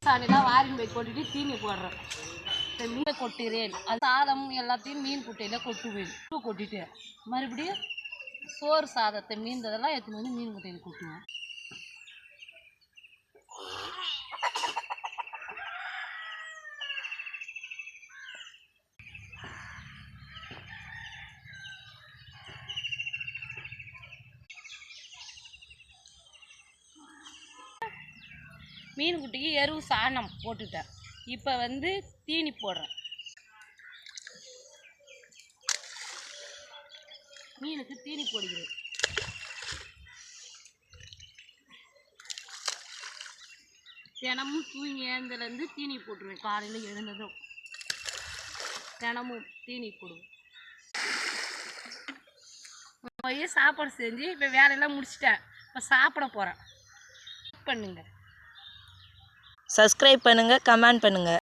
சாணிலாம் வாரின் போய் கொட்டிட்டு தீனி போடுறேன். இப்போ மீனை கொட்டுகிறேன். அது சாதம் எல்லாத்தையும் மீன் குட்டையில் கொட்டுவேன். கொட்டிட்டு மறுபடியும் சோறு சாதத்தை மீந்ததெல்லாம் எடுத்துன்னு வந்து மீன் குட்டையில் கொட்டுவேன். மீன் குட்டிக்கு எருவு சாணம் போட்டுட்டேன். இப்போ வந்து தீனி போடுறேன். மீனுக்கு தீனி போடுகிறேன். தினமும் தூங்கி எழுந்ததுலேருந்து தீனி போட்டுருவேன். காலையில் எழுந்ததும் தினமும் தீனி போடுவேன். போய் சாப்பாடு செஞ்சு இப்போ வேலையெல்லாம் முடிச்சிட்டேன். இப்போ சாப்பிட போகிறேன். பண்ணுங்க, சப்ஸ்கிரைப் பண்ணுங்கள், கமெண்ட் பண்ணுங்கள்.